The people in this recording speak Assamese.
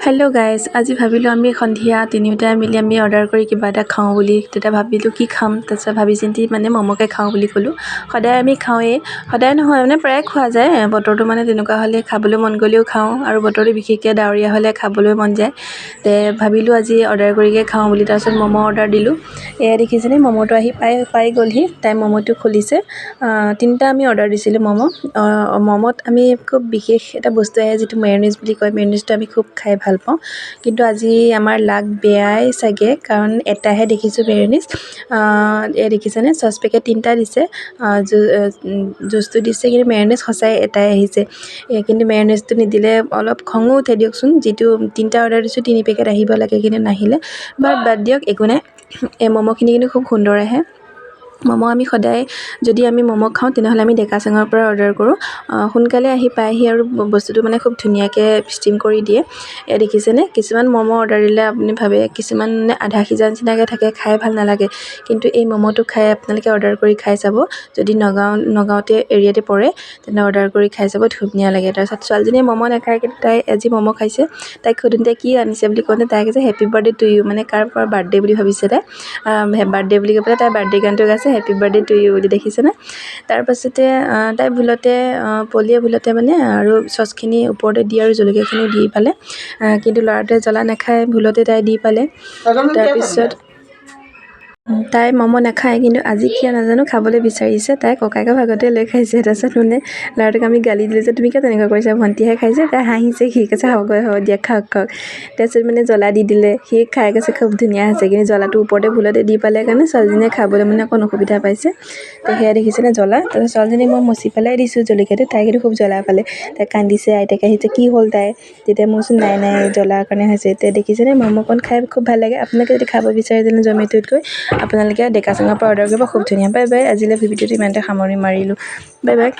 হেল্ল' গাইজ, আজি ভাবিলোঁ আমি সন্ধিয়া তিনিওটাই মিলি আমি অৰ্ডাৰ কৰি কিবা এটা খাওঁ বুলি। তেতিয়া ভাবিলোঁ কি খাম, তাৰপিছত ভাবি চিন্তি মানে ম'মকে খাওঁ বুলি ক'লোঁ। সদায় আমি খাওঁৱেই, সদায় নহয় মানে প্ৰায়ে খোৱা যায়। বতৰটো মানে তেনেকুৱা হ'লে খাবলৈ মন গ'লেও খাওঁ, আৰু বতৰটো বিশেষকৈ ডাৱৰীয়া হ'লে খাবলৈ মন যায়। ভাবিলোঁ আজি অৰ্ডাৰ কৰিকে খাওঁ বুলি। তাৰপিছত ম'ম' অৰ্ডাৰ দিলোঁ। এয়া দেখিছেনে, ম'ম'টো আহি পাই গ'লহি। তাই ম'ম'টো খুলিছে। তিনিটা আমি অৰ্ডাৰ দিছিলোঁ ম'ম'। ম'ম'ত আমি খুব বিশেষ এটা বস্তু আহে যিটো মেয়নিজ বুলি কয়। মেয়নিজটো আমি খুব খাই ভাল পাওঁ, কিন্তু আজি আমাৰ লাক বেয়াই চাগে, কাৰণ এটাহে দেখিছোঁ মেয়নিজ। এয়া দেখিছেনে, চচ পেকেট তিনিটা দিছে, জুচটো দিছে, কিন্তু মেয়নিজ সঁচাই এটাই আহিছে। কিন্তু মেয়নিজটো নিদিলে অলপ খঙো উঠে দিয়কচোন। যিটো তিনিটা অৰ্ডাৰ দিছোঁ 3 পেকেট আহিব লাগে, কিন্তু নাহিলে। বাদ দিয়ক, একো নাই। এই ম'ম'খিনি কিন্তু খুব সুন্দৰ আহে। ম'ম' আমি সদায় যদি আমি ম'ম' খাওঁ তেনেহ'লে আমি ডেকাচাঙৰ পৰা অৰ্ডাৰ কৰোঁ। সোনকালে আহি পায়হি আৰু বস্তুটো মানে খুব ধুনীয়াকৈ ষ্টিম কৰি দিয়ে। এয়া দেখিছেনে, কিছুমান ম'ম' অৰ্ডাৰ দিলে আপুনি ভাবে কিছুমান মানে আধা সিজা নিচিনাকৈ থাকে, খাই ভাল নালাগে। কিন্তু এই ম'ম'টো খাই আপোনালোকে অৰ্ডাৰ কৰি খাই চাব। যদি নগাঁৱতে এৰিয়াতে পৰে তেনে অৰ্ডাৰ কৰি খাই চাব, ধুনীয়া লাগে। তাৰপিছত ছোৱালীজনীয়ে ম'ম' নাখায়, কিন্তু তাই আজি ম'ম' খাইছে। তাইক সোধোতে কি আনিছে বুলি কওঁতে তাই কৈছে হেপী বাৰ্থডে টু ইউ, মানে কাৰ বাৰ্থডে বুলি ভাবিছে তাই। বাৰ্থডে বুলি কৈ পেলাই তাই বাৰ্থডে গানটো গাইছে, হেপী বাৰ্থডে টু ইউ বুলি, দেখিছেনে। তাৰপাছতে তাই পলিয়ে ভুলতে মানে আৰু চচখিনি ওপৰতে দি আৰু জলকীয়াখিনিও দি পালে, কিন্তু ল'ৰাটোৱে জ্বলা নাখায়, ভুলতে তাই দি পালে। তাৰপিছত তাই ম'ম' নাখায়, কিন্তু আজি কিয় নাজানো খাবলৈ বিচাৰিছে। তাই ককায়েকৰ ভাগতে লৈ খাইছে। তাৰপিছত মানে ল'ৰাটোক আমি গালি দিলোঁ যে তুমি কিয় তেনেকুৱা কৰিছা, ভণ্টিহে খাইছে। তাই হাঁহিছে, সি কৈছে হ'ব দিয়া, খাওক। তাৰপিছত মানে জ্বলা দি দিলে, সি খাই কৈছে খুব ধুনীয়া হৈছে, কিন্তু জ্বলাটো ওপৰতে ভুলতে দি পালে কাৰণে ছোৱালীজনীয়ে খাবলৈ মানে অকণ অসুবিধা পাইছে। সেয়া দেখিছেনে জ্বলা। তাৰপিছত ছোৱালীজনীক মই মচি পেলাই দিছোঁ জলকীয়াটো, তাই কিন্তু খুব জ্বলা পালে। তাই কান্দিছে, আইতাকে আহিছে, কি হ'ল তাই। তেতিয়া মই কৈছোঁ নাই জ্বলাৰ কাৰণে হৈছে। এতিয়া দেখিছেনে, ম'ম'কণ খাই খুব ভাল লাগে। আপোনালোকে যদি খাব বিচাৰে তেনে জমেটোত গৈ আপোনালোকে ডেকাচাঙৰ পৰা অৰ্ডাৰ কৰিব, খুব ধুনীয়া। বাই বাই, আজিলৈ ভিডিঅ'টো ইমানতে সামৰণি মাৰিলোঁ। Bye bye.